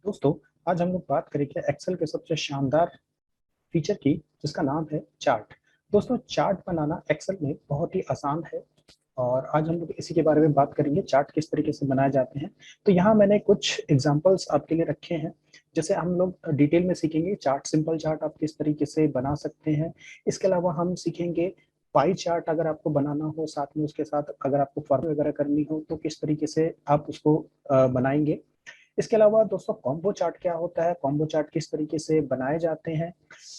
दोस्तों, आज हम लोग बात करेंगे एक्सेल के सबसे शानदार फीचर की, जिसका नाम है चार्ट। दोस्तों, चार्ट बनाना एक्सेल में बहुत ही आसान है और आज हम लोग इसी के बारे में बात करेंगे, चार्ट किस तरीके से बनाए जाते हैं। तो यहाँ मैंने कुछ एग्जांपल्स आपके लिए रखे हैं, जैसे हम लोग डिटेल में सीखेंगे चार्ट, सिंपल चार्ट आप किस तरीके से बना सकते हैं। इसके अलावा हम सीखेंगे पाई चार्ट, अगर आपको बनाना हो, साथ में उसके साथ अगर आपको फॉर्म वगैरह करनी हो तो किस तरीके से आप उसको बनाएंगे। इसके अलावा दोस्तों, कॉम्बो चार्ट क्या होता है, कॉम्बो चार्ट किस तरीके से बनाए जाते हैं।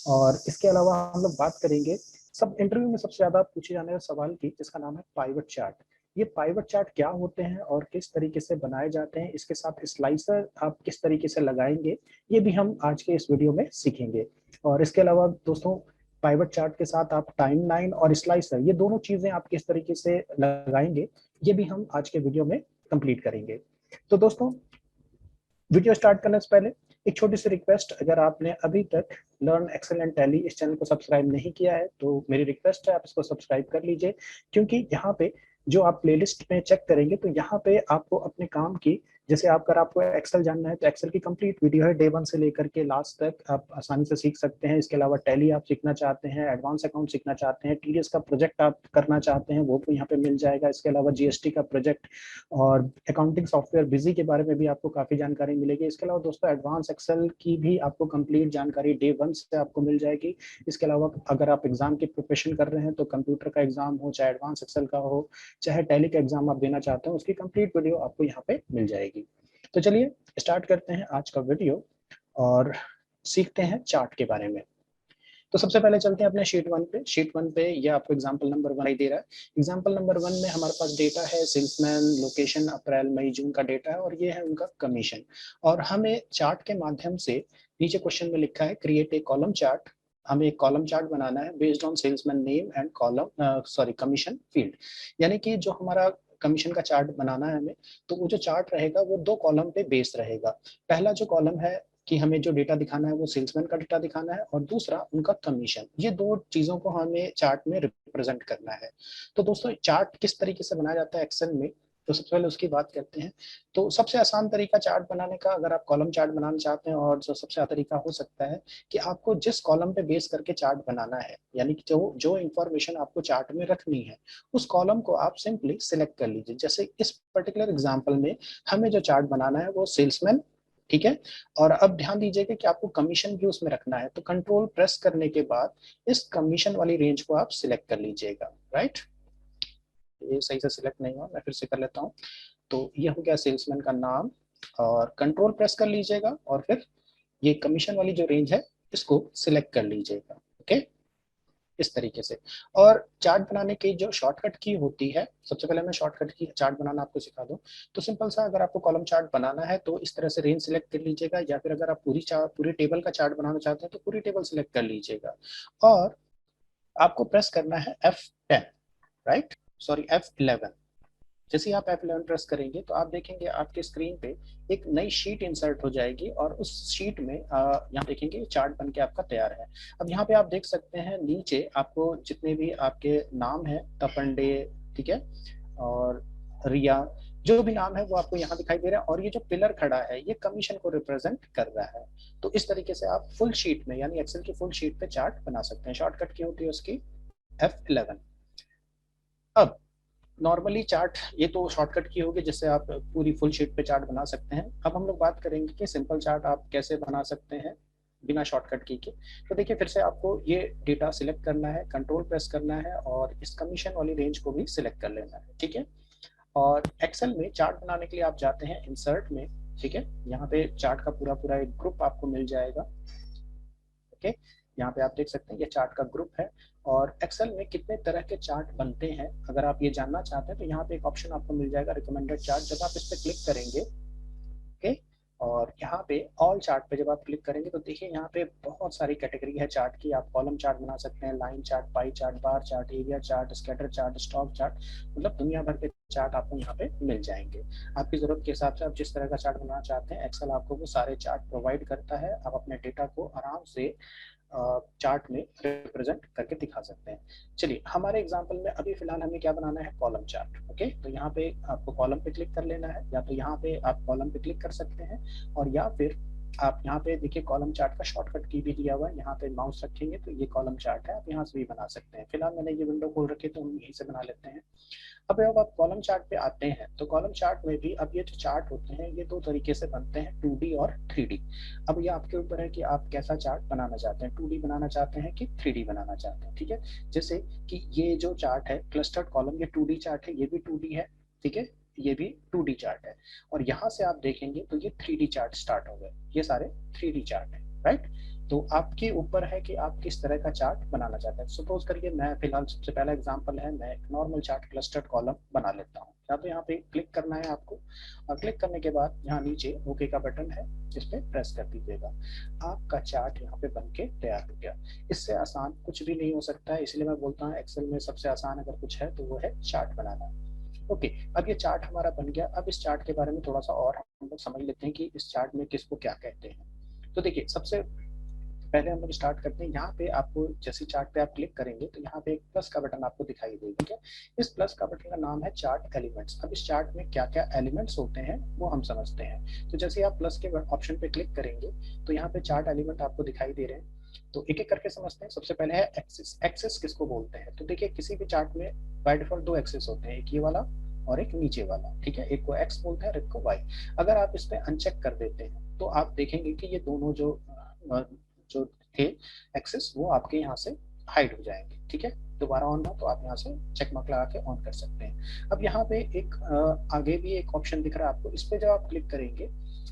और इसके अलावा हम लोग बात करेंगे सब इंटरव्यू में सबसे ज्यादा पूछे जाने वाले सवाल की, जिसका नाम है पाइवट चार्ट। ये पाइवट चार्ट क्या होते हैं और किस तरीके से बनाए जाते हैं, इसके साथ स्लाइसर आप किस तरीके से लगाएंगे, ये भी हम आज के इस वीडियो में सीखेंगे। और इसके अलावा दोस्तों, पाइवट चार्ट के साथ आप टाइमलाइन और स्लाइसर, ये दोनों चीजें आप किस तरीके से लगाएंगे, ये भी हम आज के वीडियो में कंप्लीट करेंगे। तो दोस्तों, वीडियो स्टार्ट करने से पहले एक छोटी सी रिक्वेस्ट, अगर आपने अभी तक लर्न एक्सेल एंड टैली इस चैनल को सब्सक्राइब नहीं किया है तो मेरी रिक्वेस्ट है आप इसको सब्सक्राइब कर लीजिए, क्योंकि यहाँ पे जो आप प्लेलिस्ट में चेक करेंगे तो यहाँ पे आपको अपने काम की, जैसे अगर आपको एक्सेल जानना है तो एक्सेल की कंप्लीट वीडियो है, डे 1 से लेकर के लास्ट तक आप आसानी से सीख सकते हैं। इसके अलावा टैली आप सीखना चाहते हैं, एडवांस अकाउंट सीखना चाहते हैं, टीडीएस का प्रोजेक्ट आप करना चाहते हैं, वो भी यहाँ पे मिल जाएगा। इसके अलावा जीएसटी का प्रोजेक्ट और अकाउंटिंग सॉफ्टवेयर बिजी के बारे में भी आपको काफी जानकारी मिलेगी। इसके अलावा दोस्तों, एडवांस एक्सेल की भी आपको कंप्लीट जानकारी डे 1 से आपको मिल जाएगी। इसके अलावा अगर आप एग्जाम की प्रिपरेशन कर रहे हैं तो कंप्यूटर का एग्जाम हो, चाहे एडवांस एक्सेल का हो, चाहे टैली का एग्जाम आप देना चाहते हैं, उसकी कंप्लीट वीडियो आपको यहाँ पे मिल जाएगी। तो चलिए स्टार्ट करते हैं आज का वीडियो और सीखते हैं चार्ट के बारे में। तो सबसे पहले चलते हैं अपने शीट 1 पे। शीट 1 पे ये आपको एग्जांपल नंबर 1 ही दे रहा है। एग्जांपल नंबर 1 में हमारे पास डेटा है सेल्समैन, लोकेशन अप्रैल मई जून का डेटा है और ये है उनका कमीशन। और हमें चार्ट के माध्यम से, नीचे क्वेश्चन में लिखा है क्रिएट ए कॉलम चार्ट, हमें एक कॉलम चार्ट बनाना है based on salesman name and column commission field. यानी कि जो हमारा कमीशन का चार्ट बनाना है हमें, तो वो जो चार्ट रहेगा वो दो कॉलम पे बेस रहेगा। पहला जो कॉलम है कि हमें जो डेटा दिखाना है वो सेल्समैन का डेटा दिखाना है, और दूसरा उनका कमीशन। ये दो चीजों को हमें चार्ट में रिप्रेजेंट करना है। तो दोस्तों, चार्ट किस तरीके से बनाया जाता है एक्सेल में, तो सबसे पहले उसकी बात करते हैं। तो सबसे आसान तरीका चार्ट बनाने का, अगर आप कॉलम चार्ट बनाना चाहते हैं, और जो सबसे अच्छा तरीका हो सकता है कि आपको जिस कॉलम पे बेस करके चार्ट बनाना है, यानी कि जो जो इंफॉर्मेशन आपको चार्ट में रखनी है, उस कॉलम को आप सिंपली सिलेक्ट कर लीजिए। जैसे इस पर्टिकुलर एग्जाम्पल में हमें जो चार्ट बनाना है वो सेल्समैन, ठीक है। और अब ध्यान दीजिएगा कि आपको कमीशन भी उसमें रखना है, तो कंट्रोल प्रेस करने के बाद इस कमीशन वाली रेंज को आप सिलेक्ट कर लीजिएगा। राइट, ये सही से सिलेक्ट नहीं हुआ, मैं फिर से कर लेता हूँ। तो ये हो गया सेल्समैन का नाम, और कंट्रोल प्रेस कर लीजिएगा और फिर ये कमीशन वाली जो रेंज है इसको सिलेक्ट कर लीजिएगा। ओके, इस तरीके से। और चार्ट बनाने की जो शॉर्टकट की होती है, सबसे पहले मैं शॉर्टकट की चार्ट बनाना आपको सिखा दूं। तो सिंपल सा, अगर आपको कॉलम चार्ट बनाना है तो इस तरह से रेंज सिलेक्ट कर लीजिएगा, या फिर अगर आप पूरी टेबल का चार्ट बनाना चाहते हैं तो पूरी टेबल सिलेक्ट कर लीजिएगा। और आपको प्रेस करना है F10, राइट, सॉरी F11। जैसे ही आप F11 प्रेस करेंगे तो आप देखेंगे आपके स्क्रीन पे एक नई शीट इंसर्ट हो जाएगी, और उस शीट में यहाँ देखेंगे चार्ट बन के आपका तैयार है। अब यहाँ पे आप देख सकते हैं नीचे आपको जितने भी आपके नाम है, तपंडे, ठीक है, और रिया, जो भी नाम है वो आपको यहाँ दिखाई दे रहा है, और ये जो पिलर खड़ा है ये कमीशन को रिप्रेजेंट कर रहा है। तो इस तरीके से आप फुल शीट में, यानी एक्सेल की फुल शीट पे चार्ट बना सकते हैं। शॉर्टकट की होती है उसकी F11। अब नॉर्मली चार्ट, ये तो शॉर्टकट की होगी जिससे आप पूरी फुल शीट पे चार्ट बना सकते हैं। अब हम लोग बात करेंगे कि सिंपल चार्ट आप कैसे बना सकते हैं बिना शॉर्टकट की के। तो देखिए, फिर से आपको ये डेटा सिलेक्ट करना है, कंट्रोल प्रेस करना है, और इस कमीशन वाली रेंज को भी सिलेक्ट कर लेना है, ठीक है। और एक्सेल में चार्ट बनाने के लिए आप जाते हैं इंसर्ट में, ठीक है। यहाँ पे चार्ट का पूरा पूरा एक ग्रुप आपको मिल जाएगा। ओके, यहाँ पे आप देख सकते हैं ये चार्ट का ग्रुप है। और एक्सेल में कितने तरह के चार्ट बनते हैं, अगर आप ये जानना चाहते हैं तो यहाँ पे एक ऑप्शन आपको मिल जाएगा रिकमेंडेड चार्ट। जब आप इस पर क्लिक करेंगे, ओके, और यहाँ पे ऑल चार्ट पे जब आप क्लिक करेंगे तो देखिए यहाँ पे बहुत सारी कैटेगरी है चार्ट की। आप कॉलम चार्ट बना सकते हैं, line chart, pie chart, bar chart, area chart, scatter chart, stock chart, मतलब दुनिया भर के चार्ट आपको यहाँ पे मिल जाएंगे। आपकी जरूरत के हिसाब से आप जिस तरह का चार्ट बनाना चाहते हैं, एक्सेल आपको वो सारे चार्ट प्रोवाइड करता है। आप अपने डेटा को आराम से चार्ट में रिप्रेजेंट करके दिखा सकते हैं। चलिए, हमारे एग्जांपल में अभी फिलहाल हमें क्या बनाना है, कॉलम चार्ट। ओके, तो यहाँ पे आपको कॉलम पे क्लिक कर लेना है, या तो यहाँ पे आप कॉलम पे क्लिक कर सकते हैं, और या फिर आप यहाँ पे देखिए कॉलम चार्ट का शॉर्टकट की भी दिया हुआ है, यहाँ पे माउस रखेंगे तो ये कॉलम चार्ट है, आप यहाँ से भी बना सकते हैं। फिलहाल मैंने ये विंडो खोल रखी है तो हम यहीं से बना लेते हैं। अब आप कॉलम चार्ट पे आते हैं तो कॉलम चार्ट में भी अब ये जो चार्ट होते हैं ये दो तरीके से बनते हैं, 2D और 3D। अब ये आपके ऊपर है कि आप कैसा चार्ट बनाना चाहते हैं, 2D बनाना चाहते हैं कि 3D बनाना चाहते हैं। ठीक है, जैसे कि ये जो चार्ट है क्लस्टर्ड कॉलम, ये 2D चार्ट है, ये भी 2D है। ठीक है, ये भी 2D चार्ट है। और यहाँ से आप देखेंगे तो ये 3D चार्ट स्टार्ट हो गए, ये सारे 3D चार्ट है, राइट। तो आपके ऊपर है कि आप किस तरह का चार्ट बनाना चाहते हैं। सपोज करिए मैं फिलहाल सबसे पहला एग्जांपल है, मैं एक नॉर्मल चार्ट क्लस्टर्ड कॉलम बना लेता हूँ। या तो यहाँ पे क्लिक करना है आपको, और क्लिक करने के बाद यहाँ नीचे ओके का बटन है, इस पे प्रेस कर दीजिएगा। आपका चार्ट यहाँ पे बन के तैयार हो गया। इससे आसान कुछ भी नहीं हो सकता है, इसलिए मैं बोलता हूँ एक्सेल में सबसे आसान अगर कुछ है तो वो है चार्ट बनाना। ओके, अब ये चार्ट हमारा बन गया। अब इस चार्ट के बारे में थोड़ा सा और हम लोग समझ लेते हैं कि इस चार्ट में किसको क्या कहते हैं। तो देखिए सबसे पहले हम लोग स्टार्ट करते हैं। यहाँ पे आपको जैसे चार्ट पे आप क्लिक करेंगे तो यहाँ पे एक प्लस का बटन आपको दिखाई देगा। ठीक है, इस प्लस का बटन का नाम है चार्ट एलिमेंट्स। अब इस चार्ट में क्या क्या एलिमेंट्स होते हैं वो हम समझते हैं। तो जैसे आप प्लस के ऑप्शन पे क्लिक करेंगे तो यहाँ पे चार्ट एलिमेंट आपको दिखाई दे रहे हैं। तो एक एक करके समझते हैं। सबसे पहले है एक्सिस। एक्सिस किसको बोलते हैं? तो देखिए किसी भी चार्ट में बाय डिफॉल्ट दो एक्सिस होते हैं, एक ये वाला और एक नीचे वाला। ठीक है, एक को एक्स बोलते हैं और एक को वाई। अगर आप इस पे अनचेक कर देते हैं तो आप देखेंगे कि ये दोनों जो थे एक्सेस वो आपके यहाँ से हाइड हो जाएंगे। ठीक है, दोबारा ऑन हो तो आप यहाँ से चेक मार्क लगा के ऑन कर सकते हैं। अब यहाँ पे एक आगे भी एक ऑप्शन दिख रहा है आपको, इस पे जब आप क्लिक करेंगे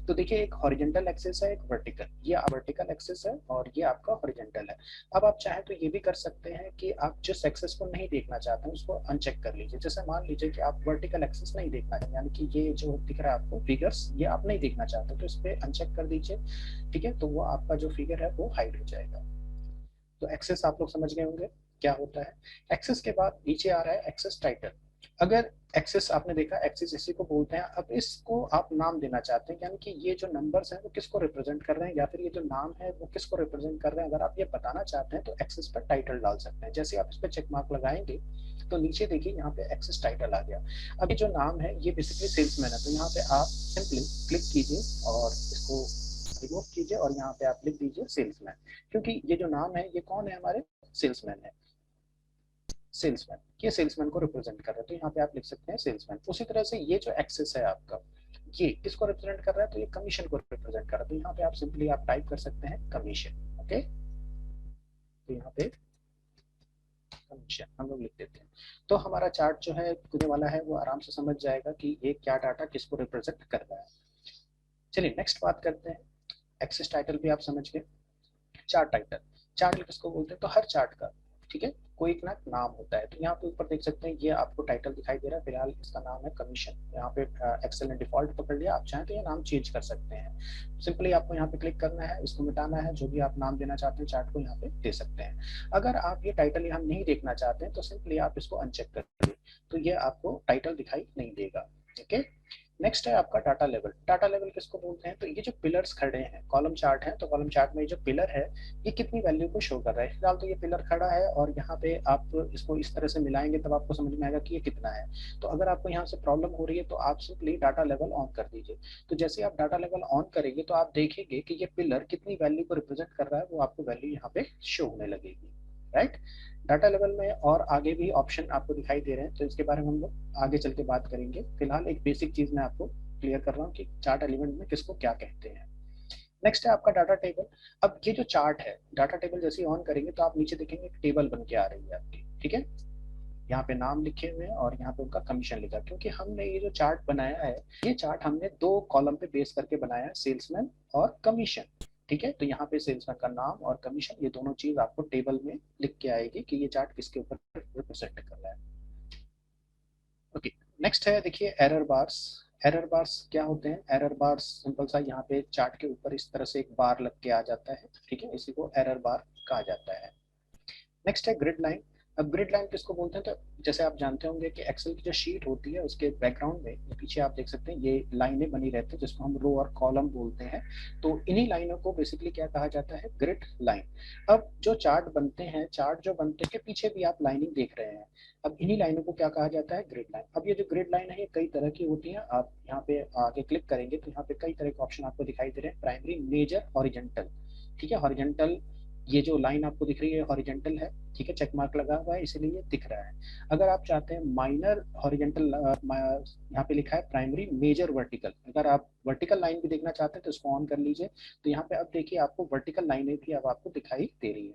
तो देखिए एक हॉरिजॉन्टल एक्सेस है, एक वर्टिकल। ये वर्टिकल एक्सेस है और ये आपका हॉरिजॉन्टल है। अब आप चाहें तो ये भी कर सकते हैं कि आप जिस एक्सेस को नहीं देखना चाहते हैं उसको अनचेक कर लीजिए। जैसे मान लीजिए कि आप वर्टिकल एक्सेस नहीं देखना है, यानी कि ये जो दिख रहा है आपको फिगर्स, ये आप नहीं देखना चाहते तो इस पे अनचेक कर दीजिए। ठीक है, तो वो आपका जो फिगर है वो हाइड हो जाएगा। तो एक्सेस आप लोग समझ गए होंगे क्या होता है। एक्सेस के बाद नीचे आ रहा है एक्सेस टाइटल। अगर एक्सेस आपने देखा, एक्सेस इसी को बोलते हैं। अब इसको आप नाम देना चाहते हैं, यानी कि ये जो नंबर्स हैं वो किसको रिप्रेजेंट कर रहे हैं, या फिर ये जो नाम है वो किसको रिप्रेजेंट कर रहे हैं। अगर आप ये बताना चाहते हैं तो एक्सेस पर टाइटल डाल सकते हैं। जैसे आप इस पर चेक मार्क लगाएंगे तो नीचे देखिए यहाँ पे एक्सेस टाइटल आ गया। अब ये जो नाम है ये बेसिकली सेल्समैन है, तो यहाँ पे आप सिंपली क्लिक कीजिए और इसको रिमूव कीजिए और यहाँ पे आप लिख दीजिए सेल्समैन। क्योंकि ये जो नाम है ये कौन है, हमारे सेल्समैन है। सेल्समैन, ये सेल्समैन को रिप्रेजेंट कर रहा है, तो यहाँ पे आप लिख सकते हैं सेल्समैन। उसी तरह से ये जो एक्सेस है आपका, ये किसको रिप्रेजेंट कर रहा है, तो ये कमीशन को रिप्रेजेंट कर रहा है। तो यहाँ पे आप सिंपली आप टाइप कर सकते हैं कमीशन। ओके, तो यहाँ पे कमीशन हम लोग लिख देते हैं। तो हमारा चार्ट जो है खुलने वाला है, वो आराम से समझ जाएगा कि ये क्या डाटा किसको रिप्रेजेंट कर रहा है। चलिए नेक्स्ट बात करते हैं। एक्सेस टाइटल भी आप समझ गए। चार्ट टाइटल, चार्ट किसको बोलते हैं, तो हर चार्ट का ठीक है कोई एक ना नाम होता है। तो यहाँ पे ऊपर देख सकते हैं ये आपको टाइटल दिखाई दे रहा है, फिलहाल इसका नाम है कमीशन। यहाँ पे एक्सेल ने डिफॉल्ट पकड़ लिया, आप चाहें तो ये नाम चेंज कर सकते हैं। सिंपली आपको यहाँ पे क्लिक करना है, इसको मिटाना है, जो भी आप नाम देना चाहते हैं चार्ट को यहाँ पे दे सकते हैं। अगर आप ये टाइटल यहाँ नहीं देखना चाहते हैं तो सिंपली आप इसको अनचेक करिए, तो ये आपको टाइटल दिखाई नहीं देगा। ओके, नेक्स्ट है आपका डाटा लेवल। डाटा लेवल किसको बोलते हैं, तो ये जो पिलर्स खड़े हैं, कॉलम चार्ट है तो कॉलम चार्ट में ये जो पिलर है ये कितनी वैल्यू को शो कर रहा है। फिलहाल तो ये पिलर खड़ा है और यहाँ पे आप इसको इस तरह से मिलाएंगे तब आपको समझ में आएगा कि ये कितना है। तो अगर आपको यहाँ से प्रॉब्लम हो रही है तो आप सिंपली डाटा लेवल ऑन कर दीजिए। तो जैसे आप डाटा लेवल ऑन करेंगे तो आप देखेंगे कि ये पिलर कितनी वैल्यू को रिप्रेजेंट कर रहा है, वो आपको वैल्यू यहाँ पे शो होने लगेगी, राइट। डाटा लेवल में और आगे भी ऑप्शन आपको दिखाई दे रहे हैं, तो इसके बारे में हम लोग आगे चल के बात करेंगे। फिलहाल एक बेसिक चीज मैं आपको क्लियर कर रहा हूँ कि चार्ट एलिमेंट में किसको क्या कहते हैं। नेक्स्ट है आपका डाटा टेबल। अब ये जो चार्ट है, डाटा टेबल जैसे ही ऑन करेंगे तो आप नीचे देखेंगे एक टेबल बन के आ रही है आपकी। ठीक है, यहाँ पे नाम लिखे हुए हैं और यहाँ पे उनका कमीशन लिखा, क्योंकि हमने ये जो चार्ट बनाया है ये चार्ट हमने दो कॉलम पे बेस करके बनाया है, सेल्समैन और कमीशन। ठीक है, तो यहाँ पे सेल्समैन का नाम और कमीशन ये दोनों चीज आपको टेबल में लिख के आएगी कि ये चार्ट किसके ऊपर रिप्रेजेंट कर रहा है। ओके, नेक्स्ट है देखिए एरर बार्स। एरर बार्स क्या होते हैं, एरर बार्स सिंपल सा यहाँ पे चार्ट के ऊपर इस तरह से एक बार लग के आ जाता है। ठीक है, इसी को एरर बार कहा जाता है। नेक्स्ट है ग्रिड लाइन। अब ग्रिड लाइन किसको बोलते हैं, तो जैसे आप जानते होंगे कि एक्सेल की जो शीट होती है उसके बैकग्राउंड में पीछे आप देख सकते हैं ये लाइनें बनी रहती हैं जिसको हम रो और कॉलम बोलते हैं। तो इन्हीं लाइनों को बेसिकली क्या कहा जाता है, ग्रिड लाइन। अब जो चार्ट बनते हैं, चार्ट जो बनते हैं पीछे भी आप लाइनिंग देख रहे हैं, अब इन्हीं लाइनों को क्या कहा जाता है, ग्रिड लाइन। अब ये जो ग्रिड लाइन है ये कई तरह की होती है। आप यहाँ पे आगे क्लिक करेंगे तो यहाँ पे कई तरह के ऑप्शन आपको दिखाई दे रहे हैं, प्राइमरी, मेजर, हॉरिजेंटल। ठीक है, हॉरिजेंटल, ये जो लाइन आपको दिख रही है हॉरिजेंटल है, ठीक है, चेक मार्क लगा हुआ है इसीलिए ये दिख रहा है। अगर आप चाहते हैं माइनर हॉरिजेंटल, यहाँ पे लिखा है प्राइमरी, मेजर, वर्टिकल, अगर आप वर्टिकल लाइन भी देखना चाहते हैं तो इसको ऑन कर लीजिए। तो यहाँ पे अब देखिए आपको वर्टिकल लाइनें भी अब आपको दिखाई दे रही है।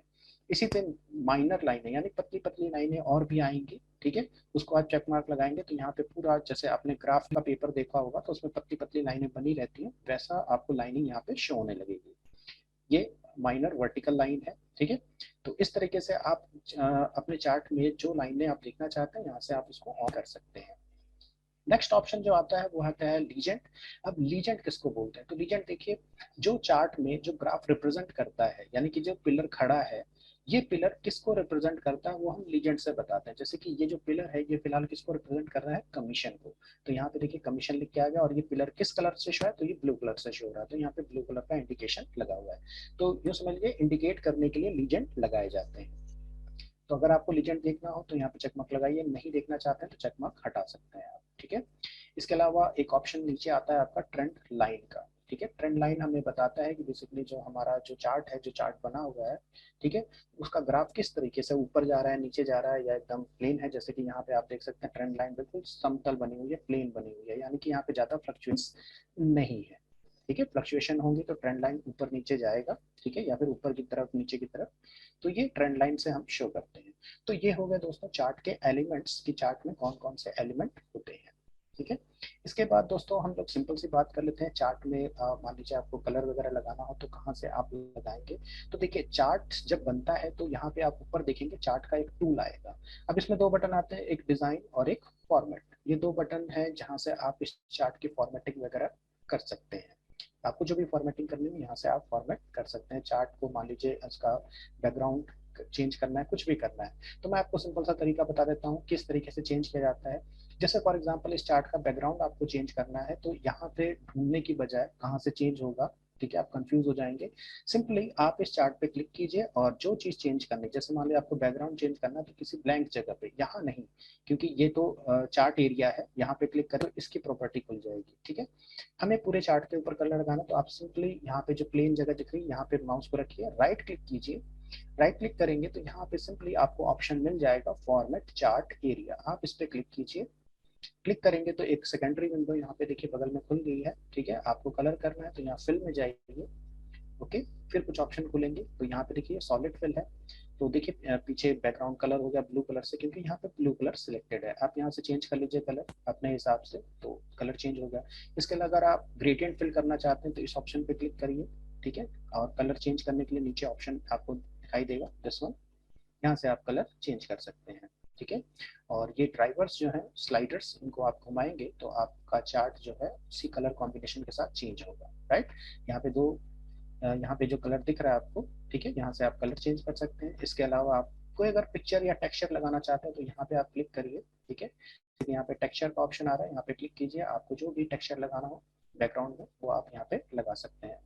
इसी पे माइनर लाइनें यानी पतली पतली लाइनें और भी आएंगी, ठीक है, उसको आप चेक मार्क लगाएंगे तो यहाँ पे पूरा, जैसे आपने ग्राफ का पेपर देखा होगा तो उसमें पतली पतली लाइनें बनी रहती हैं, वैसा आपको लाइनिंग यहाँ पे शो होने लगेगी। ये माइनर वर्टिकल लाइन है, ठीक है। तो इस तरीके से आप अपने चार्ट में जो लाइनें आप देखना चाहते हैं यहाँ से आप इसको ऑन कर सकते हैं। नेक्स्ट ऑप्शन जो आता है वो आता है लीजेंड। अब लीजेंड किसको बोलते हैं, तो लीजेंड देखिए, जो चार्ट में जो ग्राफ रिप्रेजेंट करता है, यानी कि जो पिलर खड़ा है, ये पिलर किसको रिप्रेजेंट करता है वो हम लीजेंड से बताते हैं। जैसे कि ये जो पिलर है ये फिलहाल किसको रिप्रेजेंट कर रहा है, कमीशन को। तो यहाँ पे देखिए कमीशन लिख के आ गया और ये पिलर किस कलर से शो है, तो ये ब्लू कलर से शो हो रहा है, तो यहाँ पे ब्लू कलर का इंडिकेशन लगा हुआ है। तो यूँ समझिए इंडिकेट करने के लिए लीजेंड लगाए जाते हैं। तो अगर आपको लीजेंड देखना हो तो यहाँ पे चेक मार्क लगाइए, नहीं देखना चाहते हैं तो चेक मार्क हटा सकते हैं आप, ठीक है। इसके अलावा एक ऑप्शन नीचे आता है आपका ट्रेंड लाइन का, ठीक है। ट्रेंड लाइन हमें बताता है कि बेसिकली जो हमारा जो चार्ट है, जो चार्ट बना हुआ है, ठीक है, उसका ग्राफ किस तरीके से ऊपर जा रहा है, नीचे जा रहा है या एकदम प्लेन है। जैसे कि यहाँ पे आप देख सकते हैं ट्रेंड लाइन बिल्कुल समतल बनी हुई है, प्लेन बनी हुई है, यानी कि यहाँ पे ज्यादा फ्लक्चुएशन नहीं है, ठीक है। फ्लक्चुएशन होंगी तो ट्रेंड लाइन ऊपर नीचे जाएगा, ठीक है, या फिर ऊपर की तरफ नीचे की तरफ। तो ये ट्रेंड लाइन से हम शो करते हैं। तो ये हो गए दोस्तों चार्ट के एलिमेंट्स, की चार्ट में कौन कौन से एलिमेंट होते हैं, ठीक है। इसके बाद दोस्तों हम लोग सिंपल सी बात कर लेते हैं, चार्ट में मान लीजिए आपको कलर वगैरह लगाना हो तो कहाँ से आप लगाएंगे। तो देखिए चार्ट जब बनता है तो यहाँ पे आप ऊपर देखेंगे चार्ट का एक टूल आएगा। अब इसमें दो बटन आते हैं, एक डिजाइन और एक फॉर्मेट। ये दो बटन है जहाँ से आप इस चार्ट की फॉर्मेटिंग वगैरह कर सकते हैं। आपको जो भी फॉर्मेटिंग करनी है यहाँ से आप फॉर्मेट कर सकते हैं। चार्ट को मान लीजिए इसका बैकग्राउंड चेंज करना है, कुछ भी करना है, तो मैं आपको सिंपल सा तरीका बता देता हूँ किस तरीके से चेंज किया जाता है। जैसे फॉर एग्जांपल इस चार्ट का बैकग्राउंड आपको चेंज करना है तो यहाँ पे ढूंढने की बजाय कहाँ से चेंज होगा, ठीक है, आप कंफ्यूज हो जाएंगे। सिंपली आप इस चार्ट पे क्लिक कीजिए और जो चीज चेंज करनी, जैसे मान लिया आपको बैकग्राउंड चेंज करना है तो किसी ब्लैंक जगह पे, यहाँ नहीं, क्योंकि ये तो चार्ट एरिया है, यहाँ पे क्लिक करो इसकी प्रॉपर्टी खुल जाएगी, ठीक है। हमें पूरे चार्ट के ऊपर कलर लगाना, तो आप सिंपली यहाँ पे जो प्लेन जगह दिख रही है यहाँ पे माउस को रखिए, राइट क्लिक कीजिए। राइट क्लिक करेंगे तो यहाँ पे सिंपली आपको ऑप्शन मिल जाएगा फॉर्मेट चार्ट एरिया, आप इस पे क्लिक कीजिए। क्लिक करेंगे तो एक सेकेंडरी विंडो यहाँ पे देखिए बगल में खुल गई है, ठीक है। आपको कलर करना है तो यहाँ फिल में जाइए, ओके। फिर कुछ ऑप्शन खुलेंगे तो यहाँ पे देखिए सॉलिड फिल है, तो देखिए पीछे बैकग्राउंड कलर हो गया ब्लू कलर से, क्योंकि यहाँ पे ब्लू कलर सिलेक्टेड है। आप यहाँ से चेंज कर लीजिए कलर अपने हिसाब से, तो कलर चेंज हो गया। इसके अलावा अगर आप ग्रेडियंट फिल करना चाहते हैं तो इस ऑप्शन पे क्लिक करिए, ठीक है। और कलर चेंज करने के लिए नीचे ऑप्शन आपको दिखाई देगा दिस वन, यहाँ से आप कलर चेंज कर सकते हैं, ठीक है। और ये ड्राइवर्स जो है स्लाइडर्स, इनको आप घुमाएंगे तो आपका चार्ट जो है उसी कलर कॉम्बिनेशन के साथ चेंज होगा, राइट। यहाँ पे दो यहाँ पे जो कलर दिख रहा है आपको, ठीक है, यहाँ से आप कलर चेंज कर सकते हैं। इसके अलावा आप कोई अगर पिक्चर या टेक्सचर लगाना चाहते हैं तो यहाँ पे आप क्लिक करिए, ठीक है। यहाँ पे टेक्सचर का ऑप्शन आ रहा है, यहाँ पे क्लिक कीजिए, आपको जो भी टेक्सचर लगाना हो बैकग्राउंड में वो आप यहाँ पे लगा सकते हैं।